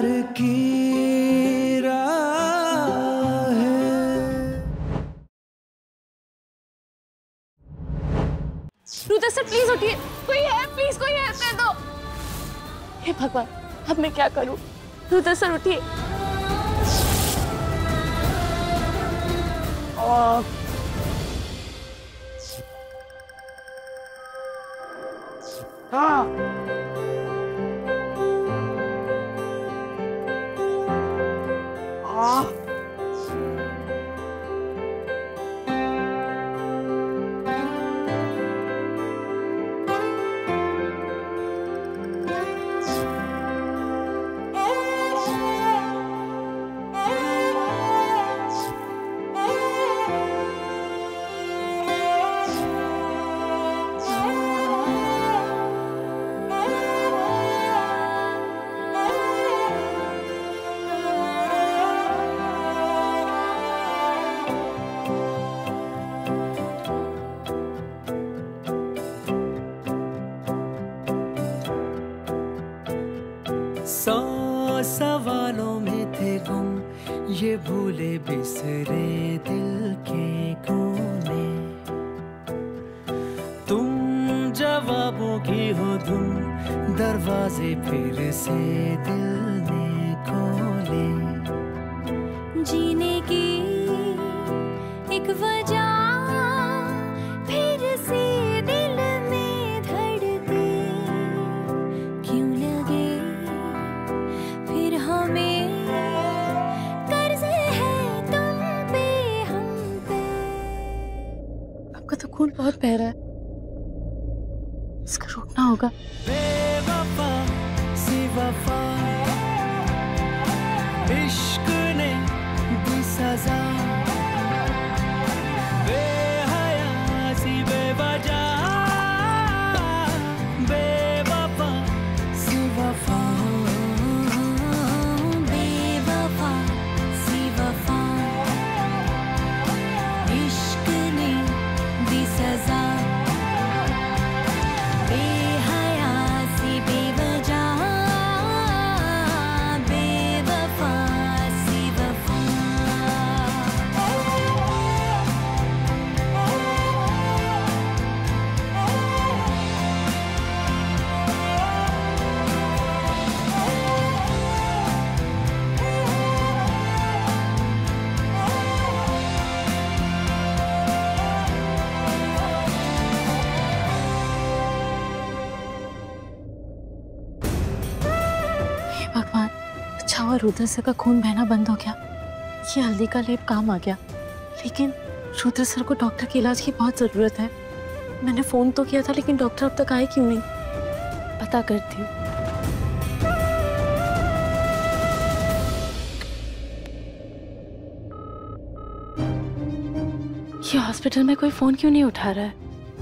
प्यार की राह है। रुद्र सर प्लीज उठिए, कोई है प्लीज, कोई हेल्प कर दो। हे भगवान, अब मैं क्या करूं? रुद्र सर उठिए। सौ सवालों में थे गुम ये भूले बिसरे दिल के कोने। तुम जवाबों की हो धुन, दरवाजे फिर से दिल ने खोले। जीने की एक वजह फिर से दिल में धड़के क्यों लगे फिर हमें कर्ज है तुम पे हम पे। आपका तो खून बहुत बह रहा है, इसको रोकना होगा। बेवफा सी वफा इश्क ने दी सजा, बेहया सी बेवजह बेवफा सी वफा। बेवफा सी वफा इश्क ने दी सजा, बेहया सी बेवजह बेवफा सी वफा। हे भगवान, अच्छा हुआ रुद्र सर का खून बहना बंद हो गया, ये हल्दी का लेप काम आ गया। लेकिन रुद्र सर को डॉक्टर के इलाज की बहुत जरूरत है। मैंने फोन तो किया था लेकिन डॉक्टर अब तक आए क्यों नहीं? पता करती हूँ। ये हॉस्पिटल में कोई फोन क्यों नहीं उठा रहा है?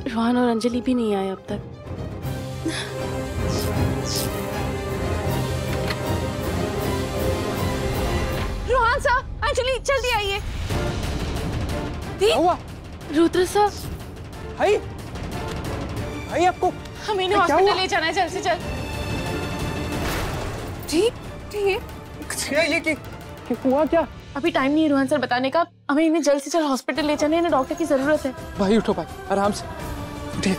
रोहन और अंजलि भी नहीं आए अब तक। रोहन सर, अंजलि जल्दी आइए। रुद्र सर, भाई भाई आपको हमें इन्हें हॉस्पिटल ले जाना है, जल्द से जल्द। ठीक ठीक। ये हुआ क्या? अभी टाइम नहीं है रोहन सर बताने का, हमें इन्हें जल्द से जल्द हॉस्पिटल ले जाना है, इन्हें डॉक्टर की जरूरत है। भाई उठो भाई, आराम से उठिए।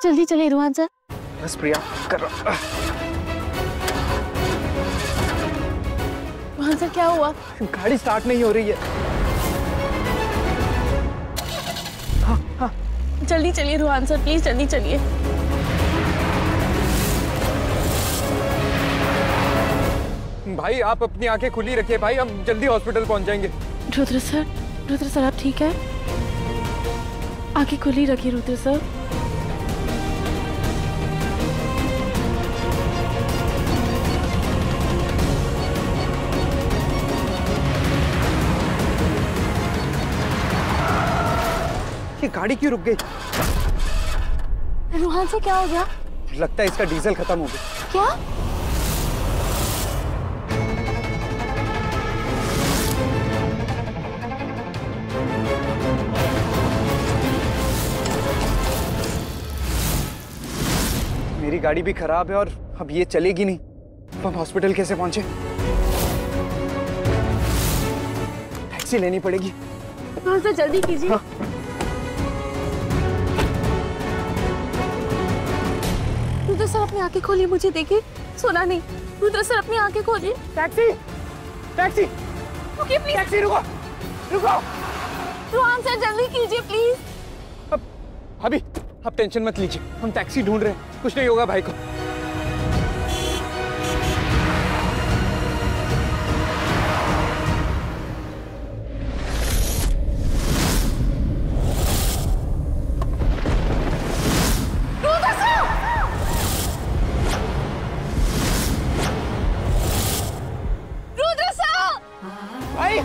जल्दी चलिए रोहन सर। बस प्रिया कर रहा। रोहन सर क्या हुआ? गाड़ी स्टार्ट नहीं हो रही है। जल्दी चलिए रोहन सर, प्लीज जल्दी चलिए। भाई आप अपनी आंखें खुली रखिए भाई, हम जल्दी हॉस्पिटल पहुंच जाएंगे। रुद्र सर आप ठीक है? आंखें खुली रखिए रुद्र सर। ये गाड़ी क्यों रुक गई? रूहान से क्या हो गया? लगता है इसका डीजल खत्म हो गया। क्या? मेरी गाड़ी भी खराब है और अब ये चलेगी नहीं। अब हम हॉस्पिटल कैसे पहुंचे? टैक्सी लेनी पड़ेगी। रूहान सर जल्दी कीजिए। हाँ। रुद्र सर अपनी आंखें खोलिए, मुझे देखिए। सुना नहीं। रुद्र सर अपनी आंखें खोलिए। Taxi, taxi, okay please. Taxi, रुको, रुको। रूहान सर जल्दी कीजिए प्लीज। अब अभी आप टेंशन मत लीजिए, हम टैक्सी ढूंढ रहे हैं, कुछ नहीं होगा भाई को। भाई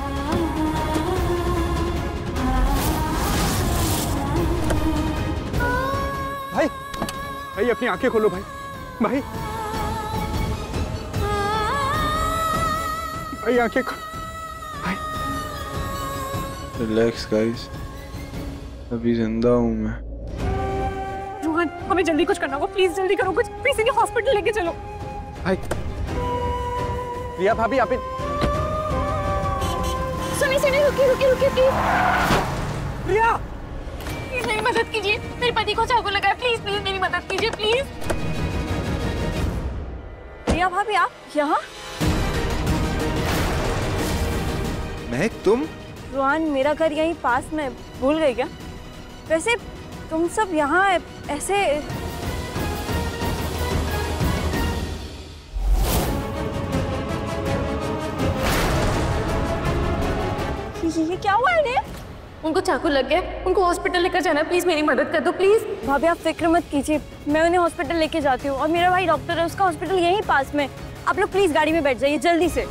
भाई भाई अपनी आंखें खोलो भाई। भाई भाई आंखें खोलो भाई। रिलैक्स गाइस, अभी जिंदा हूँ मैं। रोहन हमें जल्दी कुछ करना होगा, प्लीज जल्दी करो कुछ, प्लीज इन्हें हॉस्पिटल लेके चलो। भाई प्रिया भाभी आप सुनिए सुनिए, रुकिए रुकिए रुकिए प्लीज। प्रिया प्लीज मेरी मदद कीजिए, मेरे पति को चाकू लगा है, प्लीज प्लीज मेरी मदद कीजिए प्लीज। प्रिया भाभी आप यहाँ? महक तुम? रोहन मेरा घर यहीं पास में, भूल गए क्या? वैसे तुम सब यहाँ ऐसे ये क्या हुआ है? उनको चाकू लग गया, उनको हॉस्पिटल लेकर जाना है, प्लीज मेरी मदद कर दो प्लीज। भाभी आप फिक्र मत कीजिए, मैं उन्हें हॉस्पिटल लेके जाती हूँ और मेरा भाई डॉक्टर है, उसका हॉस्पिटल यहीं पास में। आप लोग प्लीज गाड़ी में बैठ जाइए जल्दी से।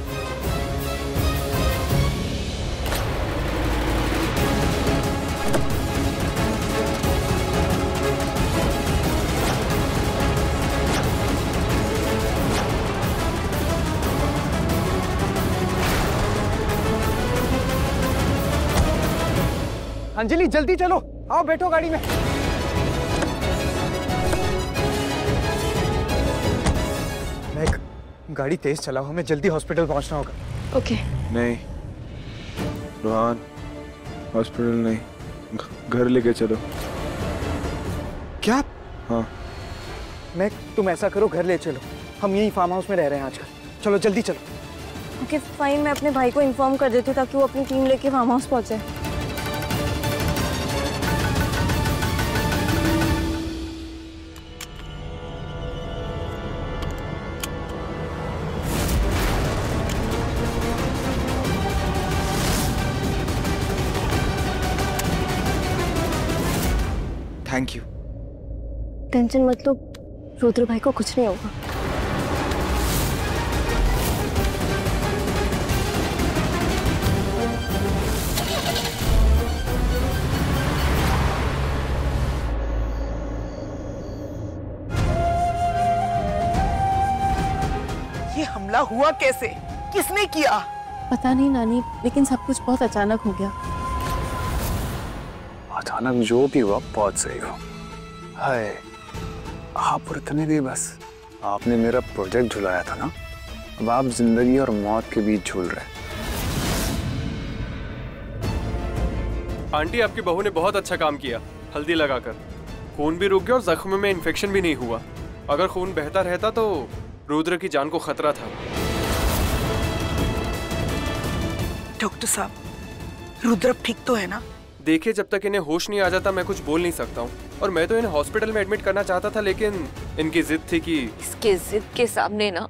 अंजलि जल्दी चलो, आओ बैठो गाड़ी में। महक गाड़ी तेज चलाओ, हमें जल्दी हॉस्पिटल पहुंचना होगा। ओके। नहीं रोहन, हॉस्पिटल नहीं, घर लेके चलो। क्या? हाँ महक तुम ऐसा करो, घर ले चलो, हम यही फार्म हाउस में रह रहे हैं आजकल। चलो जल्दी चलो। ओके फाइन, मैं अपने भाई को इन्फॉर्म कर देती हूँ ताकि वो अपनी टीम लेके फार्म हाउस पहुंचे। Thank you. टेंशन मत लो, रुद्र भाई को कुछ नहीं होगा। ये हमला हुआ कैसे? किसने किया? पता नहीं नानी, लेकिन सब कुछ बहुत अचानक हो गया। अचानक जो भी हुआ बहुत सही हुआ। हाय आप रुकने दी बस। आपने मेरा प्रोजेक्ट झुलाया था ना, अब आप जिंदगी और मौत के बीच झूल रहे। आंटी आपकी बहू ने बहुत अच्छा काम किया, हल्दी लगाकर। खून भी रुक गया और जख्म में इन्फेक्शन भी नहीं हुआ। अगर खून बहता रहता तो रुद्र की जान को खतरा था। डॉक्टर साहब, रुद्र ठीक तो है ना? देखिए जब तक इन्हें होश नहीं आ जाता मैं कुछ बोल नहीं सकता हूँ। और मैं तो इन्हें हॉस्पिटल में एडमिट करना चाहता था, लेकिन इनकी जिद थी कि इसके जिद के सामने ना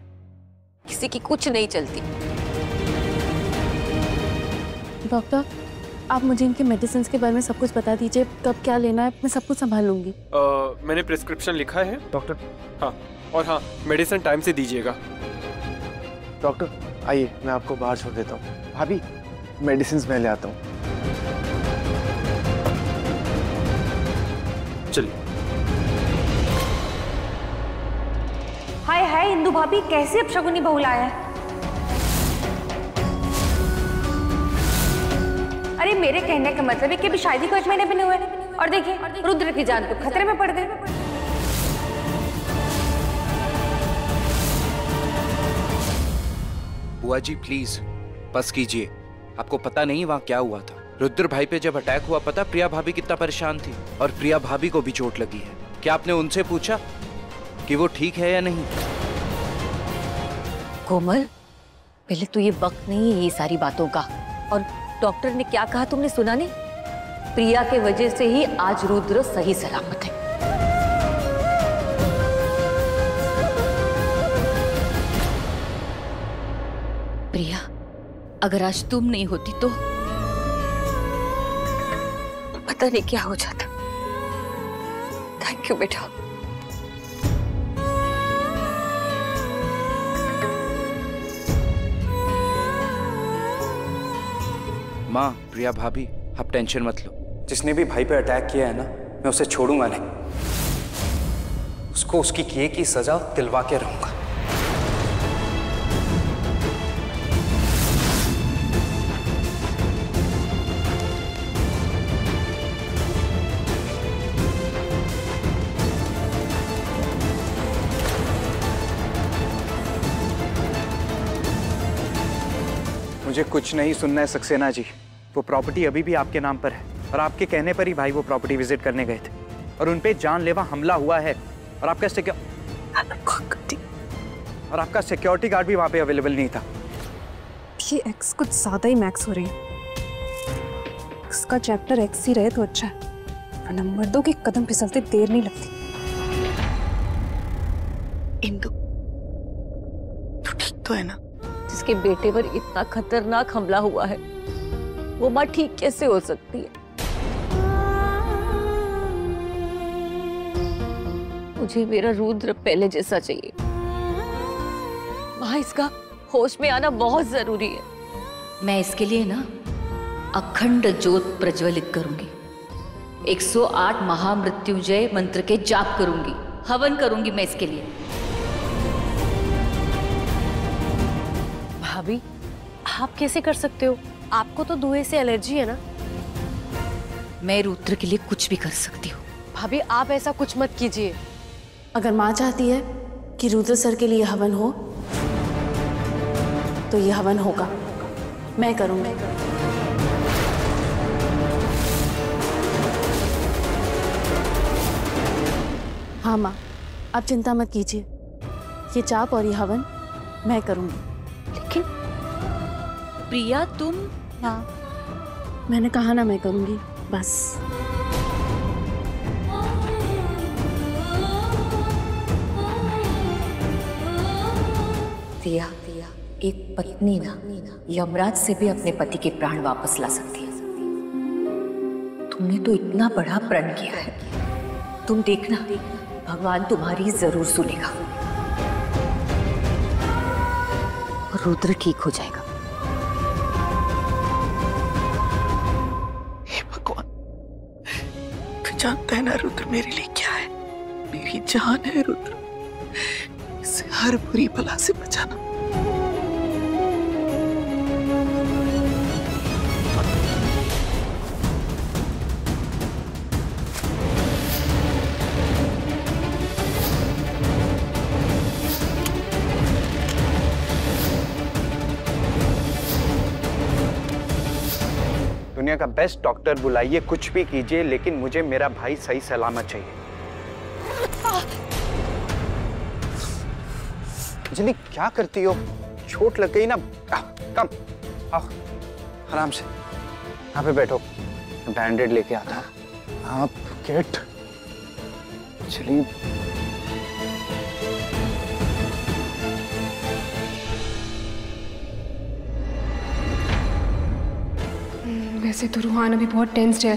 किसी की कुछ नहीं चलती। डॉक्टर आप मुझे इनके मेडिसिन के बारे में सब कुछ बता दीजिए, कब क्या लेना है, मैं सब कुछ संभाल लूंगी। मैंने प्रिस्क्रिप्शन लिखा है डॉक्टर। हाँ, और हाँ मेडिसिन टाइम से दीजिएगा। डॉक्टर आइए, मैं आपको बाहर छोड़ देता हूँ। भाभी मेडिसिन मैं ले आता हूँ। चलिए। इंदु भाभी, कैसे अपशगुनी बहू लाया है? अरे मेरे कहने का मतलब है कि अभी शादी को 1 महीने भी नहीं हुए और देखिए रुद्र की जान तो खतरे में पड़ गई। बुआ जी प्लीज बस कीजिए। आपको पता नहीं वहाँ क्या हुआ था। रुद्र भाई पे जब अटैक हुआ, पता प्रिया भाभी कितना परेशान थी, और प्रिया भाभी को भी चोट लगी है। क्या आपने उनसे पूछा कि वो ठीक है या नहीं? कोमल, पहले तो ये वक्त नहीं है ये सारी बातों का। और डॉक्टर ने क्या कहा तुमने सुना नहीं? प्रिया के वजह से ही आज रुद्र सही सलामत है। प्रिया, अगर आज तुम नहीं होती तो पता नहीं क्या हो जाता। थैंक यू बेटा। माँ, प्रिया भाभी, आप टेंशन मत लो। जिसने भी भाई पे अटैक किया है ना, मैं उसे छोड़ूंगा नहीं। उसको उसकी किए की सजा दिलवा के रहूंगा। मुझे कुछ नहीं सुनना है सक्सेना जी। वो प्रॉपर्टी अभी भी आपके नाम पर है और आपके कहने पर ही भाई वो प्रॉपर्टी विजिट करने गए थे और उनपे जानलेवा हमला हुआ है। और आपका सिक्योरिटी गार्ड भी वहाँ पे अवेलेबल नहीं था। ये एक्स कुछ ज्यादा ही मैक्स हो रही है। एक्स का चैप्टर एक्स ही रहे तो अच्छा है, वरना मर्दों के कदम फिसलते देर नहीं लगती। इंदु, तू ठीक तो है ना? जिसके बेटे पर इतना खतरनाक हमला हुआ है वो माँ ठीक कैसे हो सकती है? मुझे मेरा रुद्र पहले जैसा चाहिए। माँ, इसका होश में आना बहुत जरूरी है। मैं इसके लिए ना अखंड ज्योत प्रज्वलित करूंगी, 108 महामृत्युंजय मंत्र के जाप करूंगी, हवन करूंगी मैं इसके लिए। भाभी, आप कैसे कर सकते हो? आपको तो धुएं से एलर्जी है ना। मैं रुद्र के लिए कुछ भी कर सकती हूँ। भाभी, आप ऐसा कुछ मत कीजिए। अगर माँ चाहती है कि रुद्र सर के लिए हवन हो तो ये हवन होगा, मैं करूंगी। हाँ माँ, आप चिंता मत कीजिए। ये जाप और ये हवन मैं करूंगी। लेकिन प्रिया, तुम? हाँ, मैंने कहा ना मैं करूंगी, बस। प्रिया, एक पत्नी ना यमराज से भी अपने पति के प्राण वापस ला सकती है। तुमने तो इतना बड़ा प्रण किया है, तुम देखना भगवान तुम्हारी जरूर सुनेगा और रुद्र ठीक हो जाएगा। हे भगवान, तू जानता है ना रुद्र मेरे लिए क्या है? मेरी जान है रुद्र, इसे हर बुरी बला से बचाना। दुनिया का बेस्ट डॉक्टर बुलाइए, कुछ भी कीजिए, लेकिन मुझे मेरा भाई सही सलामत चाहिए। अंजलि, क्या करती हो? चोट लग गई ना। कम आओ, आराम से यहाँ पे बैठो, बैंडेड लेके आता हूँ। आप गेट चलिए। वैसे तो रूहान अभी बहुत टेंस्ड है,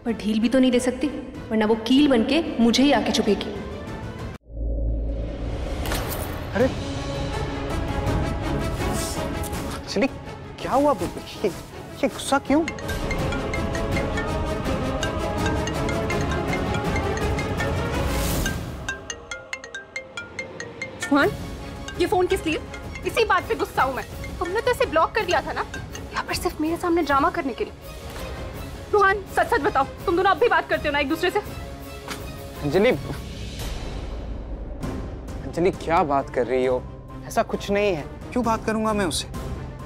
पर ढील भी तो नहीं दे सकती, वरना वो कील बनके मुझे ही आके चुपेगी। अरे अंजलि, क्या हुआ? ये गुस्सा क्यों? रूहान, ये फोन किस लिए? इसी बात पे गुस्सा हूँ मैं। तुमने तो इसे ब्लॉक कर दिया था ना, या फिर सिर्फ मेरे सामने ड्रामा करने के लिए? रोहन सच सच बताओ, तुम दोनों अब भी बात करते हो ना एक दूसरे से? अंजलि, अंजलि क्या बात कर रही हो? ऐसा कुछ नहीं है। क्यों बात करूंगा मैं उससे?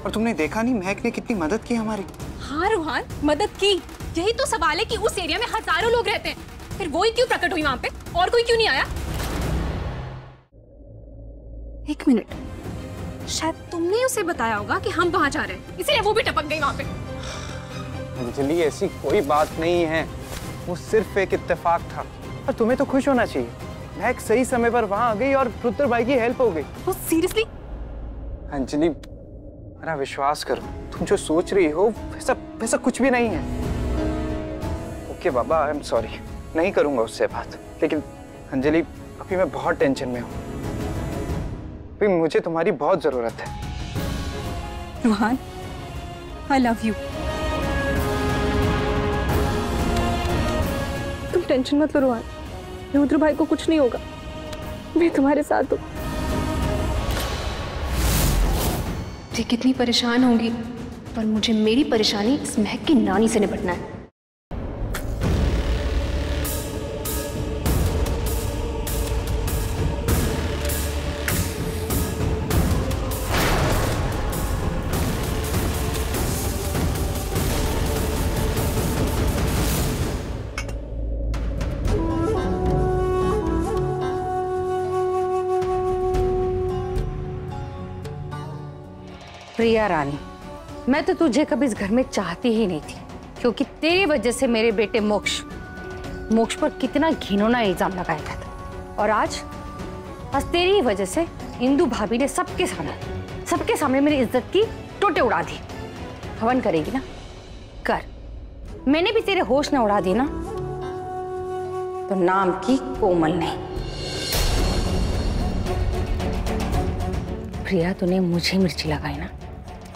और तुमने देखा नहीं महक ने कितनी मदद की हमारी? हाँ रोहन, मदद की। यही तो सवाल है कि उस एरिया में हजारों लोग रहते हैं, फिर वो ही क्यों प्रकट हुई वहां पे? और कोई क्यों नहीं आया? एक मिनट, शायद तुमने उसे बताया होगा कि हम वहां जा रहे हैं, इसलिए वो भी टपक गई वहां पे। अंजलि ऐसी कोई बात नहीं है, वो सिर्फ एक इत्तेफाक था। और तुम्हें तो खुश होना चाहिए, महक सही समय पर वहां आ गई और रुद्र भाई की हेल्प हो गई। वो सीरियसली? अंजलि मेरा विश्वास करो, तुम जो सोच रही हो वैसा वैसा कुछ भी नहीं है। Okay Baba, I am sorry, नहीं करूंगा उससे बात। लेकिन अंजलि अभी मैं बहुत टेंशन में हूँ, अभी मुझे तुम्हारी बहुत जरूरत है। Rohan, I love you. तुम टेंशन मत लो रोहन, रुद्र भाई को कुछ नहीं होगा, मैं तुम्हारे साथ हूँ। ये कितनी परेशान होंगी, पर मुझे मेरी परेशानी इस महक की नानी से निपटना है। प्रिया रानी, मैं तो तुझे कभी इस घर में चाहती ही नहीं थी, क्योंकि तेरी वजह से मेरे बेटे मोक्ष पर कितना घिनौना इल्जाम लगाया गया था। और आज तेरी वजह से इंदु भाभी ने सबके सामने मेरी इज्जत की टोटे उड़ा दी। हवन करेगी ना? कर। मैंने भी तेरे होश न उड़ा दी ना, तो नाम की कोमल नहीं। प्रिया, तूने मुझे मिर्ची लगाई ना,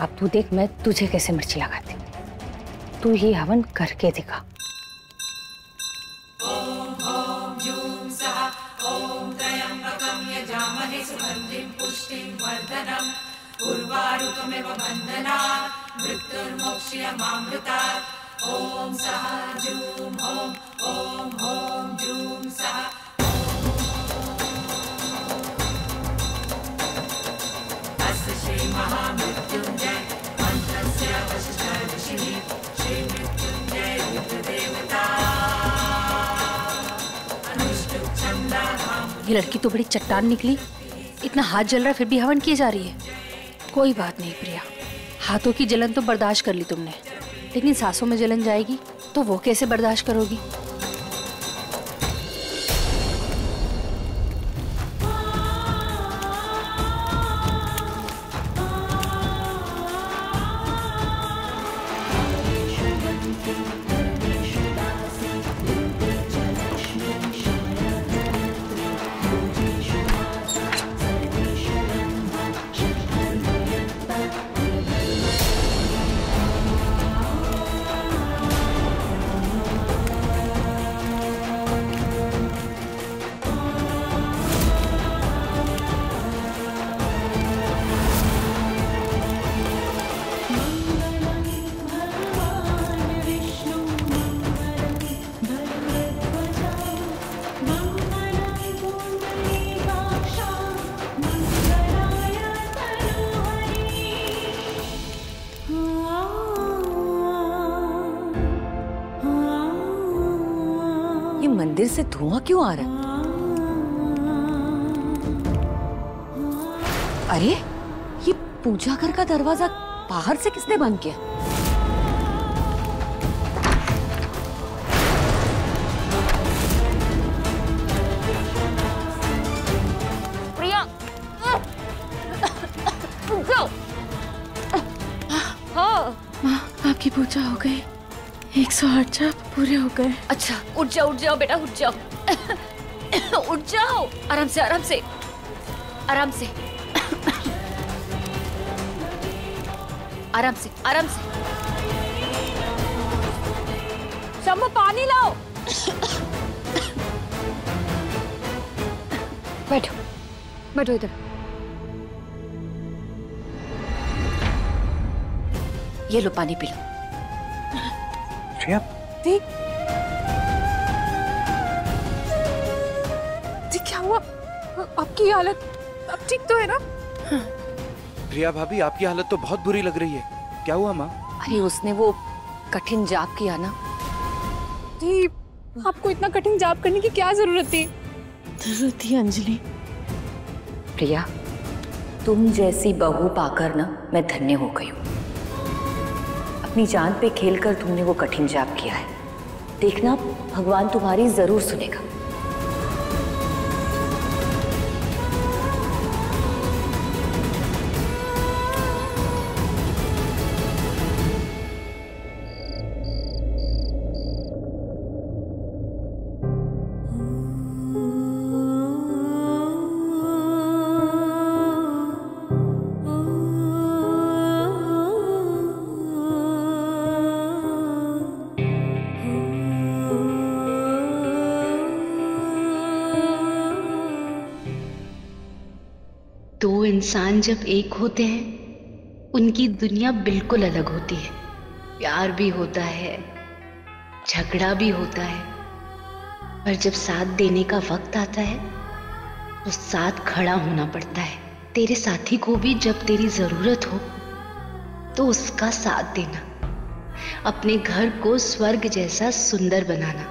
अब तू देख मैं तुझे कैसे मिर्ची लगाती। तू ही हवन करके दिखा। ये लड़की तो बड़ी चट्टान निकली, इतना हाथ जल रहा है फिर भी हवन किए जा रही है। कोई बात नहीं प्रिया, हाथों की जलन तो बर्दाश्त कर ली तुमने, लेकिन सांसों में जलन जाएगी तो वो कैसे बर्दाश्त करोगी? मंदिर से धुआं क्यों आ रहा है? अरे ये पूजा घर का दरवाजा बाहर से किसने बंद किया? प्रिया, जाओ। हाँ, माँ आपकी पूजा हो गई, 108 जाप पूरे हो गए। अच्छा, उठ जाओ बेटा, उठ जाओ। उठ जाओ, आराम से आराम से आराम से आराम से आराम से। शम्भू पानी लाओ। बैठो बैठो इधर। ये लो पानी पी लो। प्रिया, जी क्या हुआ? आपकी हालत अब ठीक तो है ना? प्रिया भाभी, आपकी हालत तो बहुत बुरी लग रही है। क्या हुआ माँ? अरे उसने वो कठिन जाप किया ना। जी आपको इतना कठिन जाप करने की क्या जरूरत थी? जरूरत थी अंजलि। प्रिया, तुम जैसी बहू पाकर ना मैं धन्य हो गई हूँ। अपनी जान पे खेलकर तुमने वो कठिन जाप किया है। देखना भगवान तुम्हारी जरूर सुनेगा। दो इंसान जब एक होते हैं उनकी दुनिया बिल्कुल अलग होती है। प्यार भी होता है, झगड़ा भी होता है, पर जब साथ देने का वक्त आता है तो साथ खड़ा होना पड़ता है। तेरे साथी को भी जब तेरी जरूरत हो तो उसका साथ देना, अपने घर को स्वर्ग जैसा सुंदर बनाना।